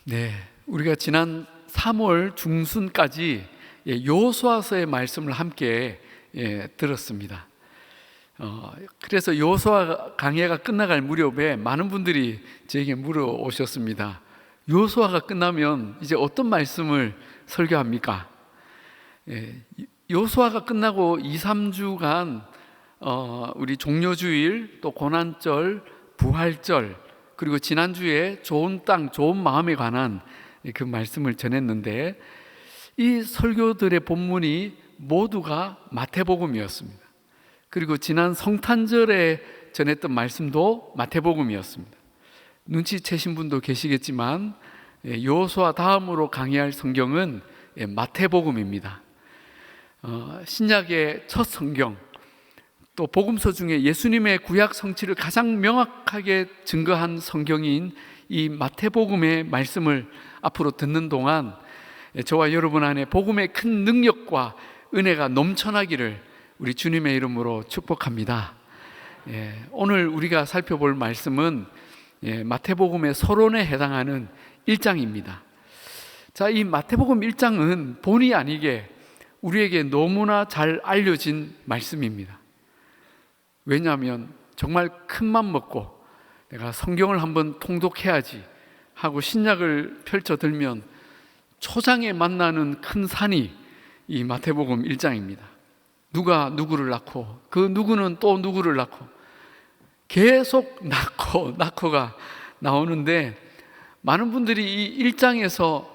네, 우리가 지난 3월 중순까지 여호수아서의 말씀을 함께 들었습니다. 그래서 여호수아 강해가 끝나갈 무렵에 많은 분들이 저에게 물어오셨습니다. 여호수아가 끝나면 이제 어떤 말씀을 설교합니까? 여호수아가 끝나고 2, 3주간 우리 종려주일, 또 고난절, 부활절, 그리고 지난주에 좋은 땅, 좋은 마음에 관한 그 말씀을 전했는데, 이 설교들의 본문이 모두가 마태복음이었습니다. 그리고 지난 성탄절에 전했던 말씀도 마태복음이었습니다. 눈치채신 분도 계시겠지만 여호수아 다음으로 강의할 성경은 마태복음입니다. 신약의 첫 성경, 또 복음서 중에 예수님의 구약 성취를 가장 명확하게 증거한 성경인 이 마태복음의 말씀을 앞으로 듣는 동안 저와 여러분 안에 복음의 큰 능력과 은혜가 넘쳐나기를 우리 주님의 이름으로 축복합니다. 오늘 우리가 살펴볼 말씀은 마태복음의 서론에 해당하는 1장입니다. 자, 이 마태복음 1장은 본의 아니게 우리에게 너무나 잘 알려진 말씀입니다. 왜냐하면 정말 큰맘 먹고 내가 성경을 한번 통독해야지 하고 신약을 펼쳐들면 초장에 만나는 큰 산이 이 마태복음 1장입니다. 누가 누구를 낳고 그 누구는 또 누구를 낳고 계속 낳고가 나오는데, 많은 분들이 이 1장에서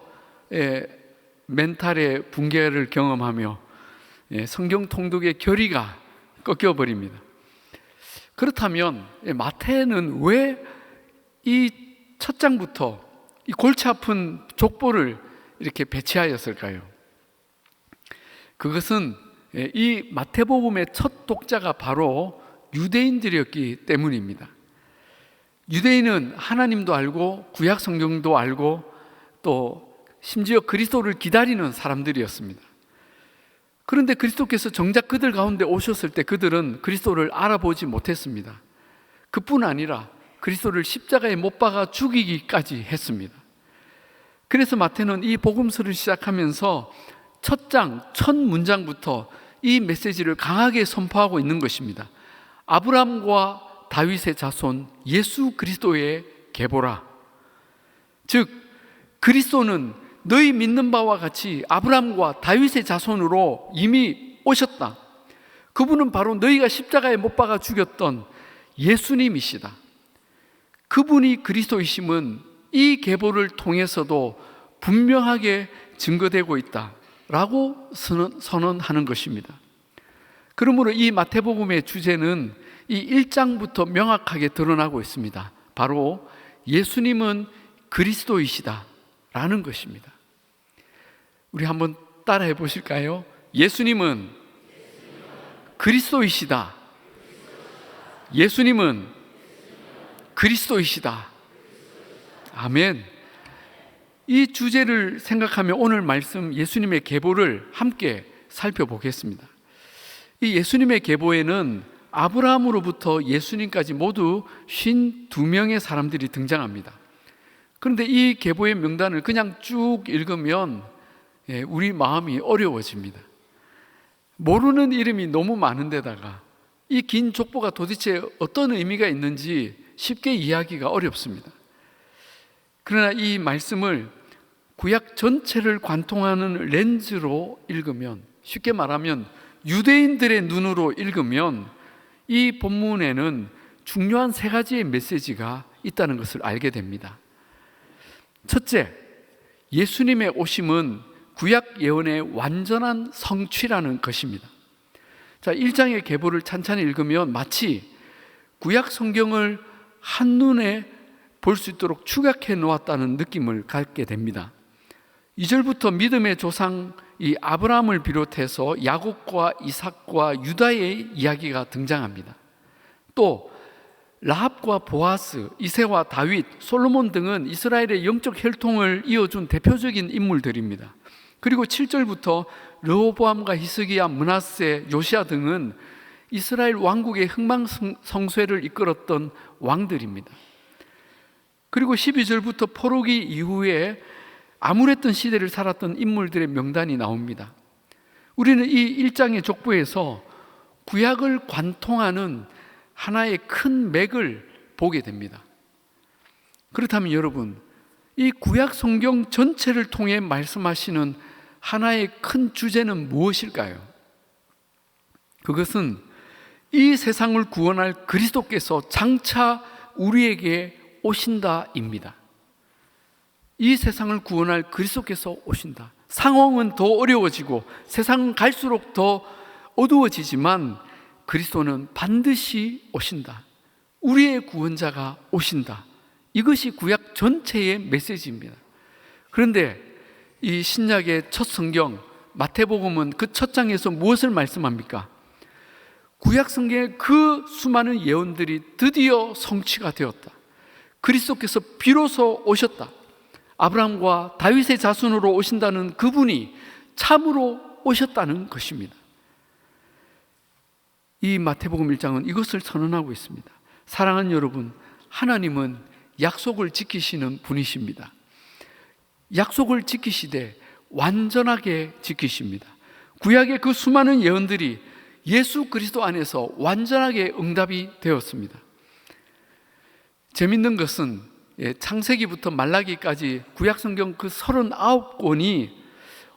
멘탈의 붕괴를 경험하며 성경 통독의 결의가 꺾여버립니다. 그렇다면 마태는 왜 이 첫 장부터 이 골치 아픈 족보를 이렇게 배치하였을까요? 그것은 이 마태복음의 첫 독자가 바로 유대인들이었기 때문입니다. 유대인은 하나님도 알고 구약 성경도 알고 또 심지어 그리스도를 기다리는 사람들이었습니다. 그런데 그리스도께서 정작 그들 가운데 오셨을 때 그들은 그리스도를 알아보지 못했습니다. 그뿐 아니라 그리스도를 십자가에 못 박아 죽이기까지 했습니다. 그래서 마태는 이 복음서를 시작하면서 첫 장, 첫 문장부터 이 메시지를 강하게 선포하고 있는 것입니다. 아브라함과 다윗의 자손 예수 그리스도의 계보라. 즉 그리스도는 너희 믿는 바와 같이 아브라함과 다윗의 자손으로 이미 오셨다. 그분은 바로 너희가 십자가에 못 박아 죽였던 예수님이시다. 그분이 그리스도이심은 이 계보를 통해서도 분명하게 증거되고 있다라고 선언하는 것입니다. 그러므로 이 마태복음의 주제는 이 1장부터 명확하게 드러나고 있습니다. 바로 예수님은 그리스도이시다 라는 것입니다. 우리 한번 따라해 보실까요? 예수님은 그리스도이시다. 예수님은 그리스도이시다. 아멘. 이 주제를 생각하며 오늘 말씀 예수님의 계보를 함께 살펴보겠습니다. 이 예수님의 계보에는 아브라함으로부터 예수님까지 모두 52명의 사람들이 등장합니다. 그런데 이 계보의 명단을 그냥 쭉 읽으면 우리 마음이 어려워집니다. 모르는 이름이 너무 많은데다가 이 긴 족보가 도대체 어떤 의미가 있는지 쉽게 이해하기가 어렵습니다. 그러나 이 말씀을 구약 전체를 관통하는 렌즈로 읽으면, 쉽게 말하면 유대인들의 눈으로 읽으면 이 본문에는 중요한 3가지의 메시지가 있다는 것을 알게 됩니다. 첫째, 예수님의 오심은 구약 예언의 완전한 성취라는 것입니다. 자, 1장의 계보를 찬찬히 읽으면 마치 구약 성경을 한눈에 볼 수 있도록 축약해 놓았다는 느낌을 갖게 됩니다. 2절부터 믿음의 조상 이 아브라함을 비롯해서 야곱과 이삭과 유다의 이야기가 등장합니다. 또 라합과 보아스, 이새와 다윗, 솔로몬 등은 이스라엘의 영적 혈통을 이어준 대표적인 인물들입니다. 그리고 7절부터 르호보암과 히스기야, 므낫세, 요시야 등은 이스라엘 왕국의 흥망성쇠를 이끌었던 왕들입니다. 그리고 12절부터 포로기 이후에 암울했던 시대를 살았던 인물들의 명단이 나옵니다. 우리는 이 1장의 족보에서 구약을 관통하는 하나의 큰 맥을 보게 됩니다. 그렇다면 여러분, 이 구약 성경 전체를 통해 말씀하시는 하나의 큰 주제는 무엇일까요? 그것은 이 세상을 구원할 그리스도께서 장차 우리에게 오신다입니다. 이 세상을 구원할 그리스도께서 오신다. 상황은 더 어려워지고 세상은 갈수록 더 어두워지지만 그리스도는 반드시 오신다. 우리의 구원자가 오신다. 이것이 구약 전체의 메시지입니다. 그런데 이 신약의 첫 성경 마태복음은 그 첫 장에서 무엇을 말씀합니까? 구약 성경의 그 수많은 예언들이 드디어 성취가 되었다. 그리스도께서 비로소 오셨다. 아브라함과 다윗의 자손으로 오신다는 그분이 참으로 오셨다는 것입니다. 이 마태복음 1장은 이것을 선언하고 있습니다. 사랑하는 여러분, 하나님은 약속을 지키시는 분이십니다. 약속을 지키시되 완전하게 지키십니다. 구약의 그 수많은 예언들이 예수 그리스도 안에서 완전하게 응답이 되었습니다. 재밌는 것은 창세기부터 말라기까지 구약성경 그 39권이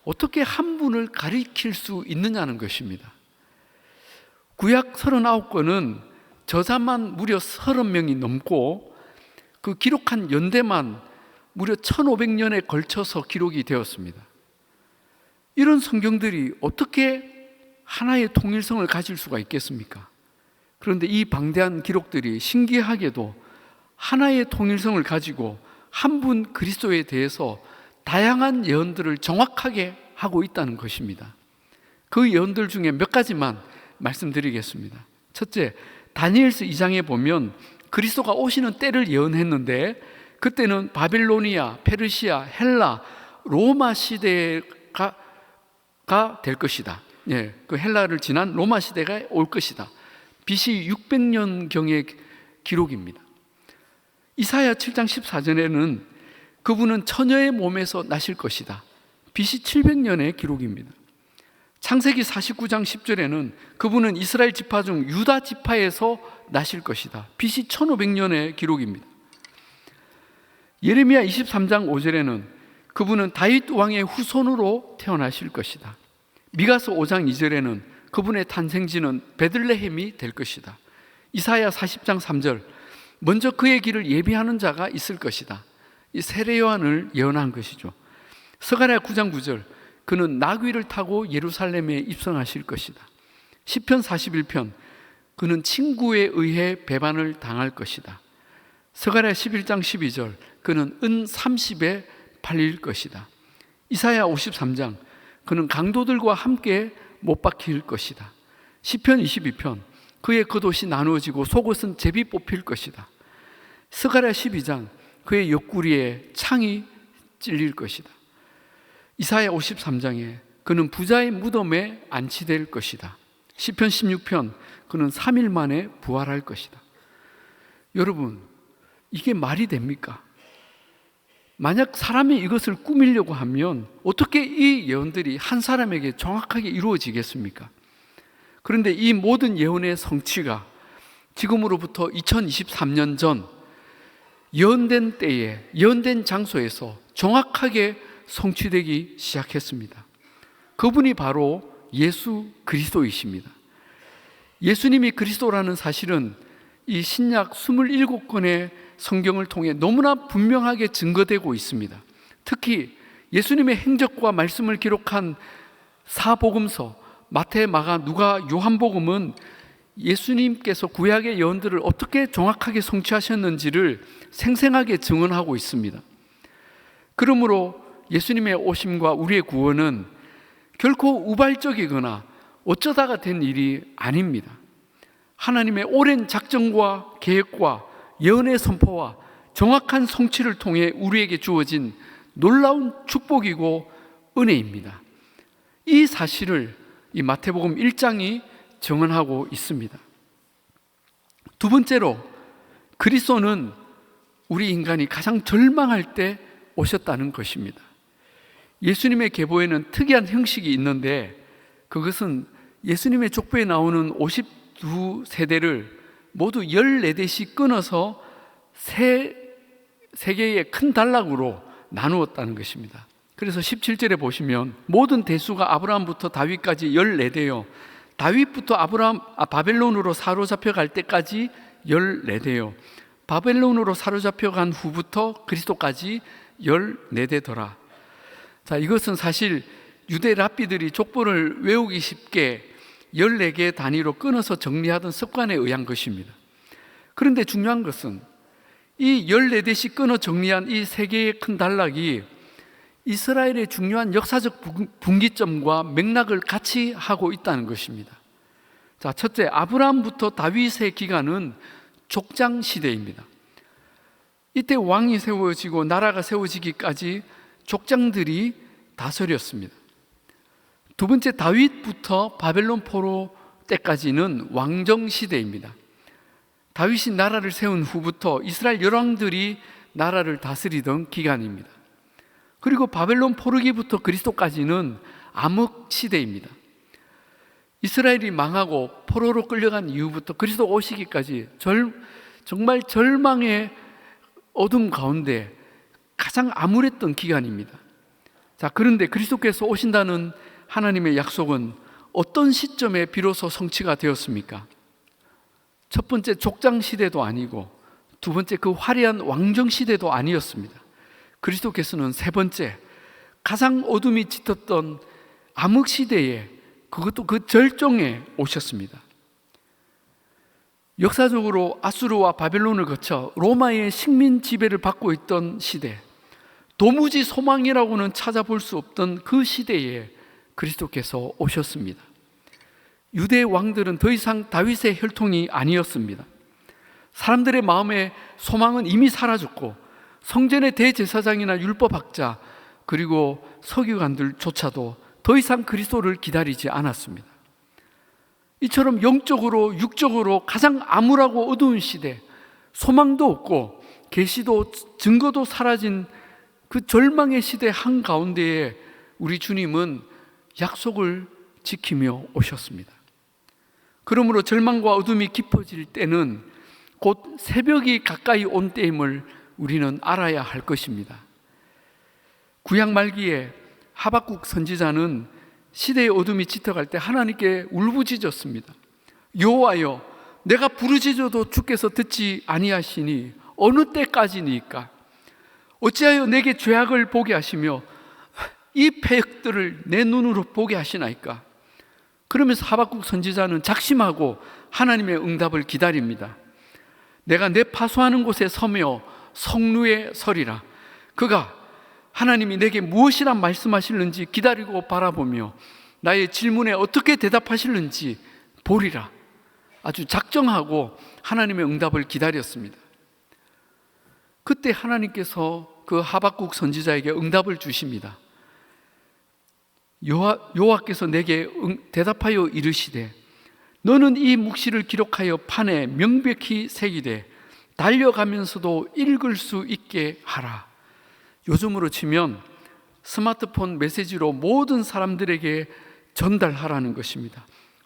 어떻게 한 분을 가리킬 수 있느냐는 것입니다. 구약 39권은 저자만 무려 30명이 넘고 그 기록한 연대만 무려 1500년에 걸쳐서 기록이 되었습니다. 이런 성경들이 어떻게 하나의 통일성을 가질 수가 있겠습니까? 그런데 이 방대한 기록들이 신기하게도 하나의 통일성을 가지고 한 분 그리스도에 대해서 다양한 예언들을 정확하게 하고 있다는 것입니다. 그 예언들 중에 몇 가지만 말씀드리겠습니다. 첫째, 다니엘서 2장에 보면 그리스도가 오시는 때를 예언했는데 그때는 바빌로니아, 페르시아, 헬라, 로마 시대가 될 것이다. 그 헬라를 지난 로마 시대가 올 것이다. BC 600년경의 기록입니다. 이사야 7장 14절에는 그분은 처녀의 몸에서 나실 것이다. BC 700년의 기록입니다. 창세기 49장 10절에는 그분은 이스라엘 지파 중 유다 지파에서 나실 것이다. BC 1500년의 기록입니다. 예레미야 23장 5절에는 그분은 다윗 왕의 후손으로 태어나실 것이다. 미가서 5장 2절에는 그분의 탄생지는 베들레헴이 될 것이다. 이사야 40장 3절, 먼저 그의 길을 예비하는 자가 있을 것이다. 이 세례 요한을 예언한 것이죠. 스가랴 9장 9절, 그는 나귀를 타고 예루살렘에 입성하실 것이다. 시편 41편, 그는 친구에 의해 배반을 당할 것이다. 스가랴 11장 12절, 그는 은 30에 팔릴 것이다. 이사야 53장, 그는 강도들과 함께 못 박힐 것이다. 시편 22편, 그의 겉옷이 나누어지고 속옷은 제비 뽑힐 것이다. 스가랴 12장, 그의 옆구리에 창이 찔릴 것이다. 이사야 53장에 그는 부자의 무덤에 안치될 것이다. 시편 16편, 그는 3일 만에 부활할 것이다. 여러분, 이게 말이 됩니까? 만약 사람이 이것을 꾸미려고 하면 어떻게 이 예언들이 한 사람에게 정확하게 이루어지겠습니까? 그런데 이 모든 예언의 성취가 지금으로부터 2023년 전 예언된 때에 예언된 장소에서 정확하게 성취되기 시작했습니다. 그분이 바로 예수 그리스도이십니다. 예수님이 그리스도라는 사실은 이 신약 27권의 성경을 통해 너무나 분명하게 증거되고 있습니다. 특히 예수님의 행적과 말씀을 기록한 사복음서 마태, 마가, 누가, 요한복음은 예수님께서 구약의 예언들을 어떻게 정확하게 성취하셨는지를 생생하게 증언하고 있습니다. 그러므로 예수님의 오심과 우리의 구원은 결코 우발적이거나 어쩌다가 된 일이 아닙니다. 하나님의 오랜 작정과 계획과 예언의 선포와 정확한 성취를 통해 우리에게 주어진 놀라운 축복이고 은혜입니다. 이 사실을 이 마태복음 1장이 증언하고 있습니다. 두 번째로, 그리스도는 우리 인간이 가장 절망할 때 오셨다는 것입니다. 예수님의 계보에는 특이한 형식이 있는데, 그것은 예수님의 족보에 나오는 52세대를 모두 14대씩 끊어서 세 개의 큰 단락으로 나누었다는 것입니다. 그래서 17절에 보시면 모든 대수가 아브라함부터 다윗까지 14대요, 다윗부터 바벨론으로 사로잡혀 갈 때까지 14대요, 바벨론으로 사로잡혀 간 후부터 그리스도까지 14대더라. 자, 이것은 사실 유대 랍비들이 족보를 외우기 쉽게 14개 단위로 끊어서 정리하던 습관에 의한 것입니다. 그런데 중요한 것은 이 14대씩 끊어 정리한 이 세 개의 큰 단락이 이스라엘의 중요한 역사적 분기점과 맥락을 같이 하고 있다는 것입니다. 자, 첫째, 아브라함부터 다윗의 기간은 족장 시대입니다. 이때 왕이 세워지고 나라가 세워지기까지 족장들이 다스렸습니다. 두 번째, 다윗부터 바벨론 포로 때까지는 왕정 시대입니다. 다윗이 나라를 세운 후부터 이스라엘 열왕들이 나라를 다스리던 기간입니다. 그리고 바벨론 포르기부터 그리스도까지는 암흑 시대입니다. 이스라엘이 망하고 포로로 끌려간 이후부터 그리스도 오시기까지 정말 절망의 어둠 가운데 가장 암울했던 기간입니다. 자, 그런데 그리스도께서 오신다는 하나님의 약속은 어떤 시점에 비로소 성취가 되었습니까? 첫 번째 족장 시대도 아니고 두 번째 그 화려한 왕정 시대도 아니었습니다. 그리스도께서는 세 번째, 가장 어둠이 짙었던 암흑 시대에, 그것도 그 절정에 오셨습니다. 역사적으로 아수르와 바벨론을 거쳐 로마의 식민 지배를 받고 있던 시대, 도무지 소망이라고는 찾아볼 수 없던 그 시대에 그리스도께서 오셨습니다. 유대 왕들은 더 이상 다윗의 혈통이 아니었습니다. 사람들의 마음에 소망은 이미 사라졌고 성전의 대제사장이나 율법학자 그리고 서기관들조차도 더 이상 그리스도를 기다리지 않았습니다. 이처럼 영적으로 육적으로 가장 암울하고 어두운 시대, 소망도 없고 계시도 증거도 사라진 그 절망의 시대 한가운데에 우리 주님은 약속을 지키며 오셨습니다. 그러므로 절망과 어둠이 깊어질 때는 곧 새벽이 가까이 온 때임을 우리는 알아야 할 것입니다. 구약 말기에 하박국 선지자는 시대의 어둠이 짙어갈 때 하나님께 울부짖었습니다. 여호와여, 내가 부르짖어도 주께서 듣지 아니하시니 어느 때까지니까? 어찌하여 내게 죄악을 보게 하시며 이 패역들을 내 눈으로 보게 하시나이까? 그러면서 하박국 선지자는 작심하고 하나님의 응답을 기다립니다. 내가 내 파수하는 곳에 서며 성루에 서리라. 그가 하나님이 내게 무엇이라 말씀하실는지 기다리고 바라보며 나의 질문에 어떻게 대답하실는지 보리라. 아주 작정하고 하나님의 응답을 기다렸습니다. 그때 하나님께서 그 하박국 선지자에게 응답을 주십니다. 여호와께서 내게 대답하여 이르시되 너는 이 묵시를 기록하여 판에 명백히 새기되 달려가면서도 읽을 수 있게 하라. 요즘으로 치면 스마트폰 메시지로 모든 사람들에게 전달하라는 것입니다.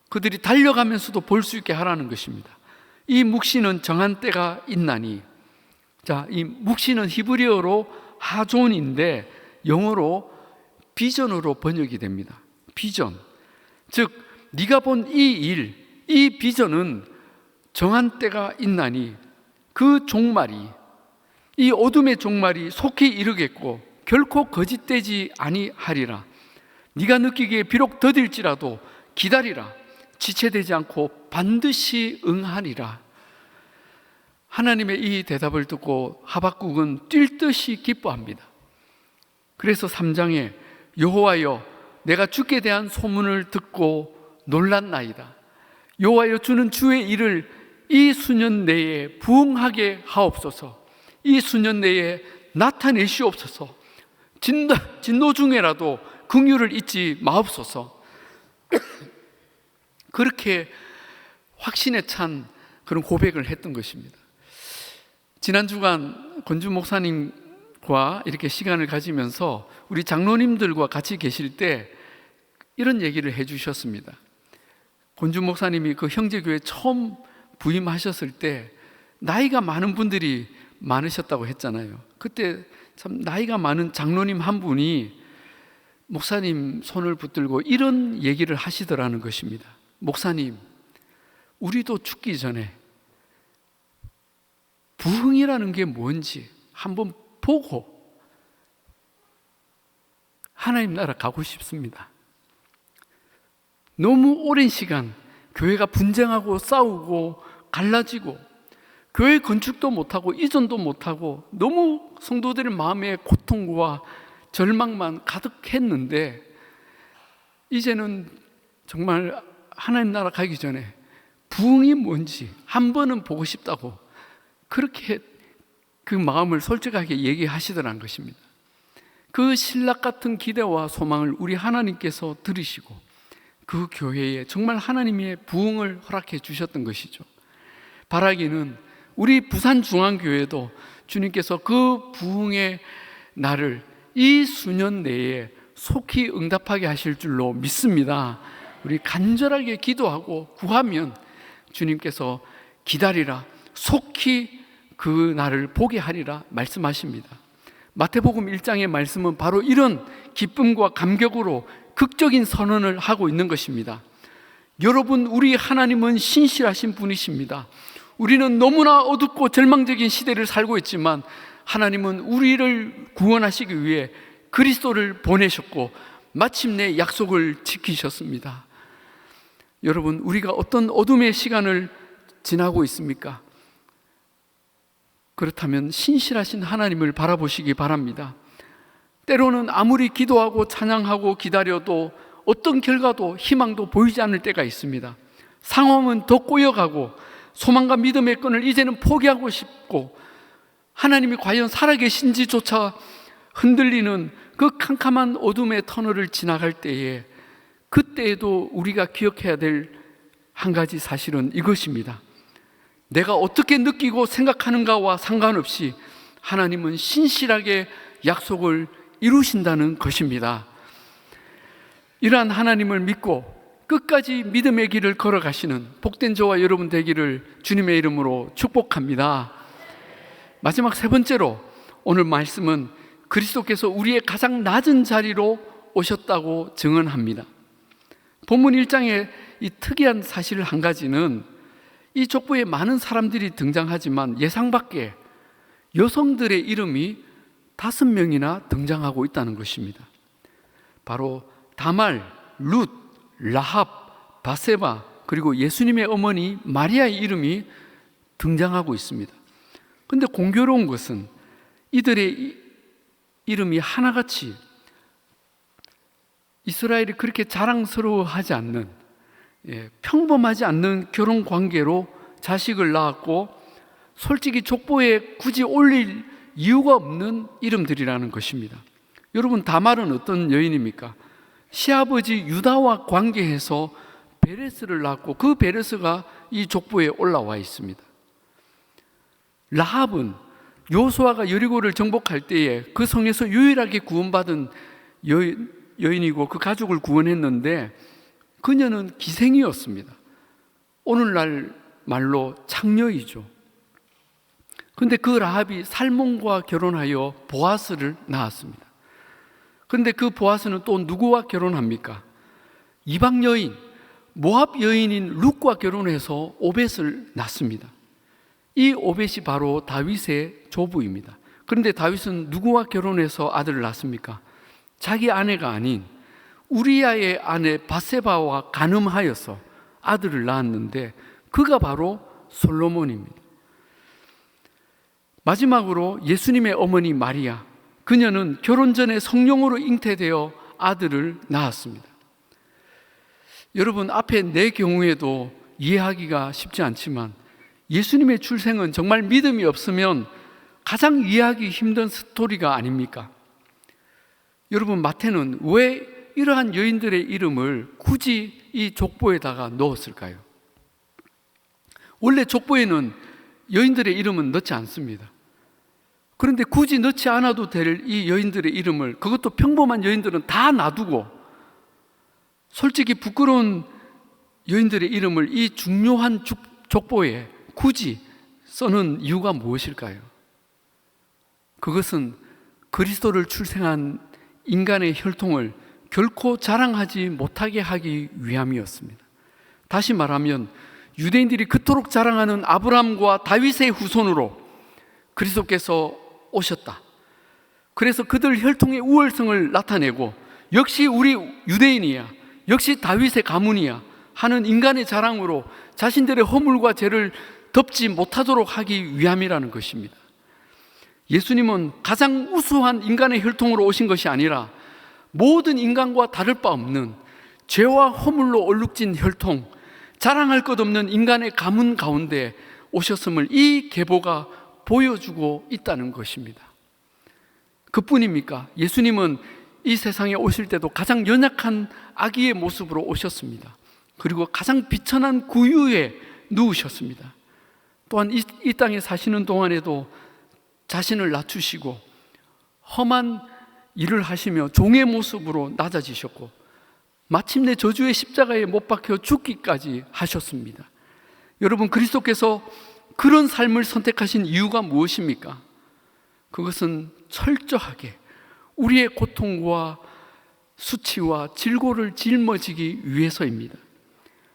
그들이 달려가면서도 볼 수 있게 하라는 것입니다. 이 묵시는 정한 때가 있나니. 자, 이 묵시는 히브리어로 하존인데 영어로 비전으로 번역이 됩니다. 비전. 즉 네가 본 이 일, 이 비전은 정한 때가 있나니 그 종말이, 이 어둠의 종말이 속히 이르겠고 결코 거짓되지 아니하리라. 네가 느끼기에 비록 더딜지라도 기다리라. 지체되지 않고 반드시 응하리라. 하나님의 이 대답을 듣고 하박국은 뛸 듯이 기뻐합니다. 그래서 3장에 여호와여, 내가 주께 대한 소문을 듣고 놀랐나이다. 여호와여, 주는 주의 일을 이 수년 내에 부응하게 하옵소서. 이 수년 내에 나타내시옵소서. 진노 중에라도 긍휼을 잊지 마옵소서. 그렇게 확신에 찬 그런 고백을 했던 것입니다. 지난 주간 권주 목사님과 이렇게 시간을 가지면서 우리 장로님들과 같이 계실 때 이런 얘기를 해주셨습니다. 권주 목사님이 그 형제교회 처음 부임하셨을 때 나이가 많은 분들이 많으셨다고 했잖아요. 그때 참 나이가 많은 장로님 한 분이 목사님 손을 붙들고 이런 얘기를 하시더라는 것입니다. 목사님, 우리도 죽기 전에 부흥이라는 게 뭔지 한번 보고 하나님 나라 가고 싶습니다. 너무 오랜 시간 교회가 분쟁하고 싸우고 갈라지고 교회 건축도 못하고 이전도 못하고 너무 성도들의 마음에 고통과 절망만 가득했는데 이제는 정말 하나님 나라 가기 전에 부흥이 뭔지 한 번은 보고 싶다고 그렇게 그 마음을 솔직하게 얘기하시더라는 것입니다. 그 신락 같은 기대와 소망을 우리 하나님께서 들으시고 그 교회에 정말 하나님의 부흥을 허락해 주셨던 것이죠. 바라기는 우리 부산중앙교회도 주님께서 그 부흥의 날을 이 수년 내에 속히 응답하게 하실 줄로 믿습니다. 우리 간절하게 기도하고 구하면 주님께서 기다리라, 속히 그 날을 보게 하리라 말씀하십니다. 마태복음 1장의 말씀은 바로 이런 기쁨과 감격으로 극적인 선언을 하고 있는 것입니다. 여러분, 우리 하나님은 신실하신 분이십니다. 우리는 너무나 어둡고 절망적인 시대를 살고 있지만 하나님은 우리를 구원하시기 위해 그리스도를 보내셨고 마침내 약속을 지키셨습니다. 여러분, 우리가 어떤 어둠의 시간을 지나고 있습니까? 그렇다면 신실하신 하나님을 바라보시기 바랍니다. 때로는 아무리 기도하고 찬양하고 기다려도 어떤 결과도 희망도 보이지 않을 때가 있습니다. 상황은 더 꼬여가고 소망과 믿음의 끈을 이제는 포기하고 싶고 하나님이 과연 살아계신지조차 흔들리는 그 캄캄한 어둠의 터널을 지나갈 때에 그때에도 우리가 기억해야 될 한 가지 사실은 이것입니다. 내가 어떻게 느끼고 생각하는가와 상관없이 하나님은 신실하게 약속을 이루신다는 것입니다. 이러한 하나님을 믿고 끝까지 믿음의 길을 걸어가시는 복된 저와 여러분 되기를 주님의 이름으로 축복합니다. 마지막 세 번째로 오늘 말씀은 그리스도께서 우리의 가장 낮은 자리로 오셨다고 증언합니다. 본문 1장에 이 특이한 사실 한 가지는 이 족보에 많은 사람들이 등장하지만 예상 밖에 여성들의 이름이 5명이나 등장하고 있다는 것입니다. 바로 다말, 룻, 라합, 바세바, 그리고 예수님의 어머니 마리아의 이름이 등장하고 있습니다. 그런데 공교로운 것은 이들의 이름이 하나같이 이스라엘이 그렇게 자랑스러워하지 않는 평범하지 않는 결혼 관계로 자식을 낳았고 솔직히 족보에 굳이 올릴 이유가 없는 이름들이라는 것입니다. 여러분, 다말은 어떤 여인입니까? 시아버지 유다와 관계해서 베레스를 낳았고 그 베레스가 이 족보에 올라와 있습니다. 라합은 여호수아가 여리고를 정복할 때에 그 성에서 유일하게 구원받은 여인이고 그 가족을 구원했는데 그녀는 기생이었습니다. 오늘날 말로 창녀이죠. 그런데 그 라합이 살몬과 결혼하여 보아스를 낳았습니다. 그런데 그 보아스는 또 누구와 결혼합니까? 이방 여인, 모압 여인인 룻과 결혼해서 오벳을 낳습니다. 이 오벳이 바로 다윗의 조부입니다. 그런데 다윗은 누구와 결혼해서 아들을 낳습니까? 자기 아내가 아닌 우리야의 아내 바세바와 간음하여서 아들을 낳았는데 그가 바로 솔로몬입니다. 마지막으로 예수님의 어머니 마리아, 그녀는 결혼 전에 성령으로 잉태되어 아들을 낳았습니다. 여러분, 앞에 내 경우에도 이해하기가 쉽지 않지만 예수님의 출생은 정말 믿음이 없으면 가장 이해하기 힘든 스토리가 아닙니까? 여러분, 마태는 왜 이러한 여인들의 이름을 굳이 이 족보에다가 넣었을까요? 원래 족보에는 여인들의 이름은 넣지 않습니다. 그런데 굳이 넣지 않아도 될 이 여인들의 이름을, 그것도 평범한 여인들은 다 놔두고 솔직히 부끄러운 여인들의 이름을 이 중요한 족보에 굳이 써는 이유가 무엇일까요? 그것은 그리스도를 출생한 인간의 혈통을 결코 자랑하지 못하게 하기 위함이었습니다. 다시 말하면 유대인들이 그토록 자랑하는 아브라함과 다윗의 후손으로 그리스도께서 오셨다. 그래서 그들 혈통의 우월성을 나타내고 역시 우리 유대인이야, 역시 다윗의 가문이야 하는 인간의 자랑으로 자신들의 허물과 죄를 덮지 못하도록 하기 위함이라는 것입니다. 예수님은 가장 우수한 인간의 혈통으로 오신 것이 아니라 모든 인간과 다를 바 없는 죄와 허물로 얼룩진 혈통, 자랑할 것 없는 인간의 가문 가운데 오셨음을 이 계보가 보여주고 있다는 것입니다. 그뿐입니까? 예수님은 이 세상에 오실 때도 가장 연약한 아기의 모습으로 오셨습니다. 그리고 가장 비천한 구유에 누우셨습니다. 또한 이 땅에 사시는 동안에도 자신을 낮추시고 험한 일을 하시며 종의 모습으로 낮아지셨고 마침내 저주의 십자가에 못 박혀 죽기까지 하셨습니다. 여러분, 그리스도께서 그런 삶을 선택하신 이유가 무엇입니까? 그것은 철저하게 우리의 고통과 수치와 질고를 짊어지기 위해서입니다.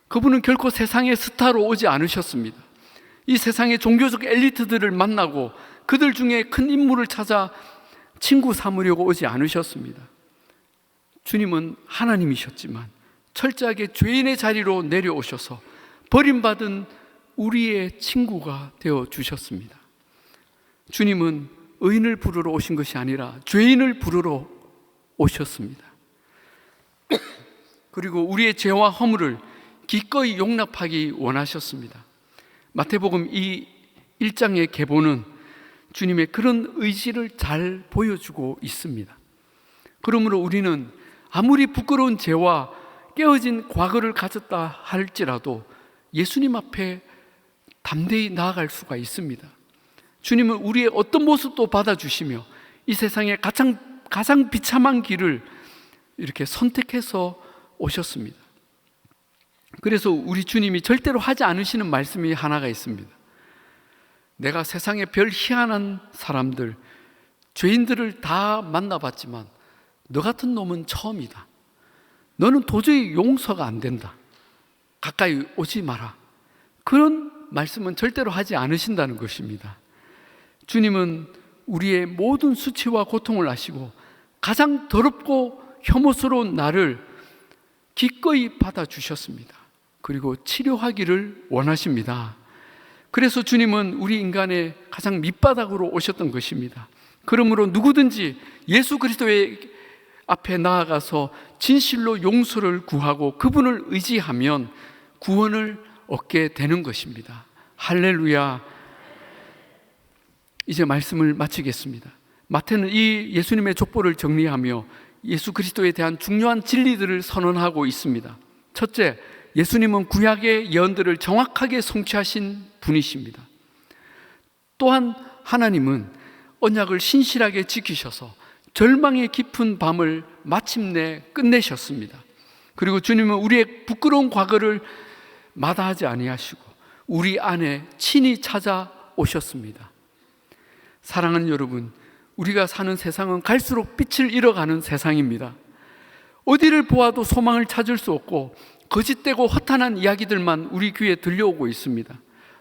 그분은 결코 세상의 스타로 오지 않으셨습니다. 이 세상의 종교적 엘리트들을 만나고 그들 중에 큰 인물을 찾아 친구 삼으려고 오지 않으셨습니다. 주님은 하나님이셨지만 철저하게 죄인의 자리로 내려오셔서 버림받은 우리의 친구가 되어 주셨습니다. 주님은 의인을 부르러 오신 것이 아니라 죄인을 부르러 오셨습니다. 그리고 우리의 죄와 허물을 기꺼이 용납하기 원하셨습니다. 마태복음 이 1장의 계보는 주님의 그런 의지를 잘 보여주고 있습니다. 그러므로 우리는 아무리 부끄러운 죄와 깨어진 과거를 가졌다 할지라도 예수님 앞에 담대히 나아갈 수가 있습니다. 주님은 우리의 어떤 모습도 받아주시며 이 세상의 가장 비참한 길을 이렇게 선택해서 오셨습니다. 그래서 우리 주님이 절대로 하지 않으시는 말씀이 하나가 있습니다. 내가 세상의 별 희한한 사람들, 죄인들을 다 만나봤지만 너 같은 놈은 처음이다. 너는 도저히 용서가 안 된다. 가까이 오지 마라. 그런 말씀은 절대로 하지 않으신다는 것입니다. 주님은 우리의 모든 수치와 고통을 아시고 가장 더럽고 혐오스러운 나를 기꺼이 받아주셨습니다. 그리고 치료하기를 원하십니다. 그래서 주님은 우리 인간의 가장 밑바닥으로 오셨던 것입니다. 그러므로 누구든지 예수 그리스도의 앞에 나아가서 진실로 용서를 구하고 그분을 의지하면 구원을 얻게 되는 것입니다. 할렐루야. 이제 말씀을 마치겠습니다. 마태는 이 예수님의 족보를 정리하며 예수 그리스도에 대한 중요한 진리들을 선언하고 있습니다. 첫째, 예수님은 구약의 예언들을 정확하게 성취하신 분이십니다. 또한 하나님은 언약을 신실하게 지키셔서 절망의 깊은 밤을 마침내 끝내셨습니다. 그리고 주님은 우리의 부끄러운 과거를 마다하지 아니하시고 우리 안에 친히 찾아오셨습니다. 사랑하는 여러분, 우리가 사는 세상은 갈수록 빛을 잃어가는 세상입니다. 어디를 보아도 소망을 찾을 수 없고 거짓되고 허탄한 이야기들만 우리 귀에 들려오고 있습니다.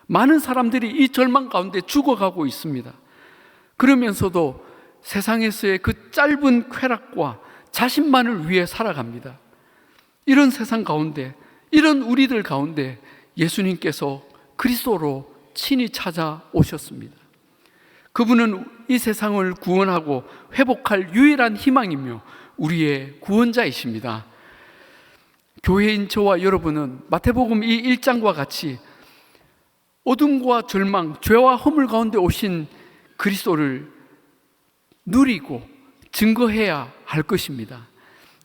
많은 사람들이 이 절망 가운데 죽어가고 있습니다. 그러면서도 세상에서의 그 짧은 쾌락과 자신만을 위해 살아갑니다. 이런 세상 가운데, 이런 우리들 가운데 예수님께서 그리스도로 친히 찾아오셨습니다. 그분은 이 세상을 구원하고 회복할 유일한 희망이며 우리의 구원자이십니다. 교회인 저와 여러분은 마태복음 이 1장과 같이 어둠과 절망, 죄와 허물 가운데 오신 그리스도를 누리고 증거해야 할 것입니다.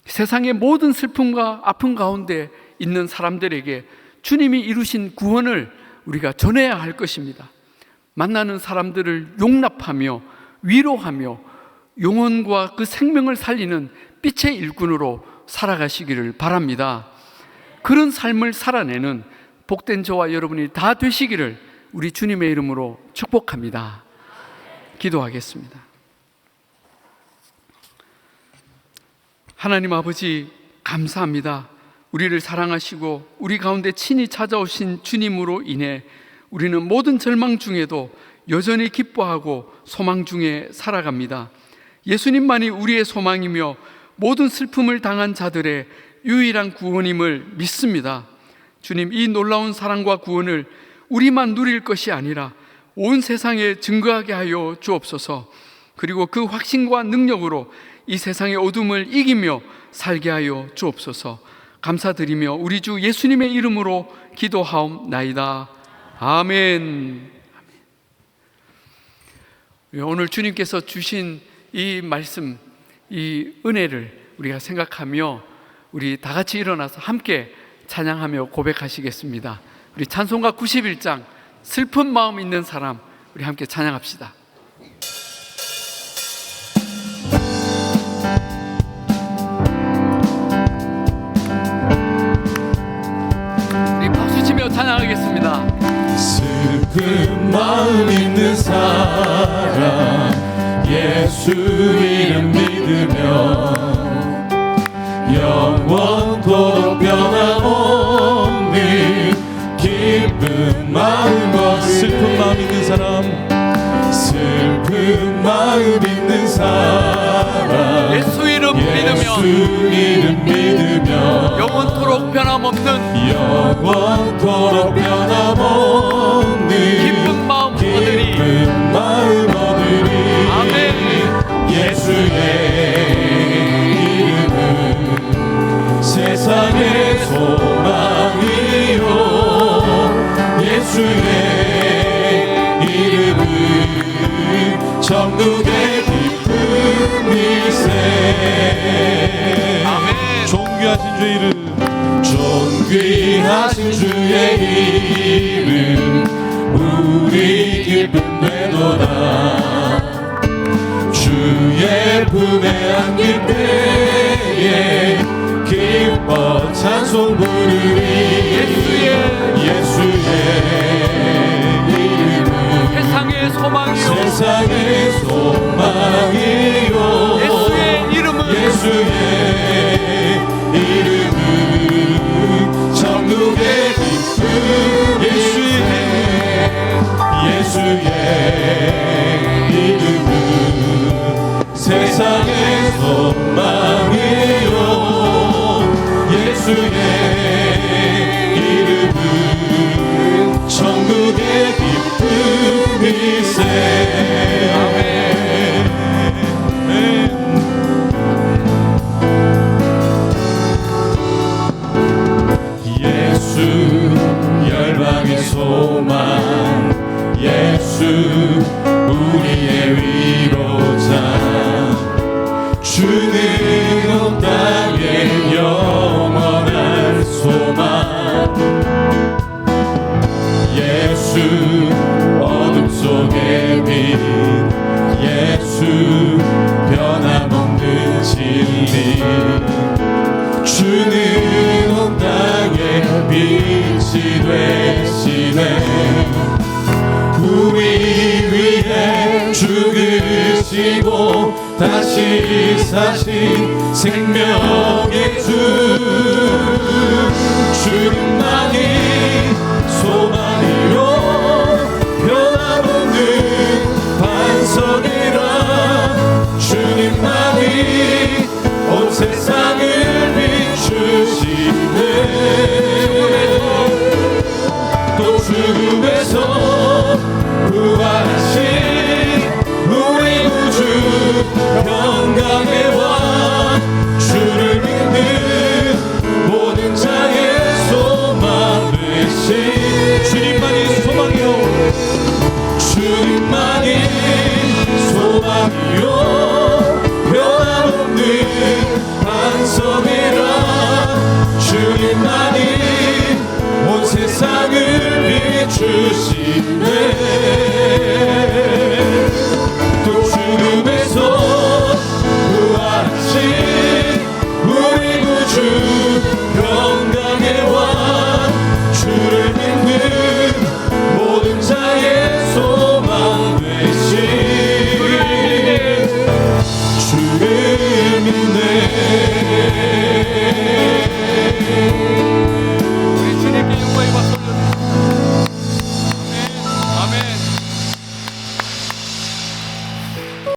세상의 모든 슬픔과 아픔 가운데 있는 사람들에게 주님이 이루신 구원을 우리가 전해야 할 것입니다. 만나는 사람들을 용납하며 위로하며 영혼과 그 생명을 살리는 빛의 일꾼으로 살아가시기를 바랍니다. 그런 삶을 살아내는 복된 저와 여러분이 다 되시기를 우리 주님의 이름으로 축복합니다. 기도하겠습니다. 하나님 아버지, 감사합니다. 우리를 사랑하시고 우리 가운데 친히 찾아오신 주님으로 인해 우리는 모든 절망 중에도 여전히 기뻐하고 소망 중에 살아갑니다. 예수님만이 우리의 소망이며 모든 슬픔을 당한 자들의 유일한 구원임을 믿습니다. 주님, 이 놀라운 사랑과 구원을 우리만 누릴 것이 아니라 온 세상에 증거하게 하여 주옵소서. 그리고 그 확신과 능력으로 이 세상의 어둠을 이기며 살게 하여 주옵소서. 감사드리며 우리 주 예수님의 이름으로 기도하옵나이다. 아멘. 오늘 주님께서 주신 이 말씀, 이 은혜를 우리가 생각하며 우리 다 같이 일어나서 함께 찬양하며 고백하시겠습니다. 우리 찬송가 91장 슬픈 마음 있는 사람, 우리 함께 찬양합시다. 우리 박수치며 찬양하겠습니다. 슬픈 마음 있는 사람, 예수 이름 믿으며 영원토록 변함없는 기쁜 마음과 슬픈 마음 있는 사람, 슬픈 마음 있는 사람, 예수 이름 믿으며 영원토록 변함없는 영원토록 변함없는 기쁜 마음 얻으리. 아멘. 예수의 이름은 세상의 소망이요, 예수의 이름은 천국의 기쁨일세. 아멘. 존귀하신 주의 이름, 존귀하신 주의 이름 우리 기쁨 되도다. 주의 품에 안길 때에 기뻐 찬송 부르리. 예수의 이름은 세상의 소망이요, 세상의 소망이요, 예수의 이름은 천국의 기쁨. 예수의 이름은 세상의 소망이요, 예수의 이름은 천국의 기쁨일세. 아멘. 예수 열방의 소망, 예수 우리의 위로자, 주는 온 땅에 영원한 소망. 예수 어둠 속의 빛, 예수 변함없는 진리, 주는 온 땅에 빛이 되시네. 우리 위해 죽으시고 다시 사신 생명의 주, 주는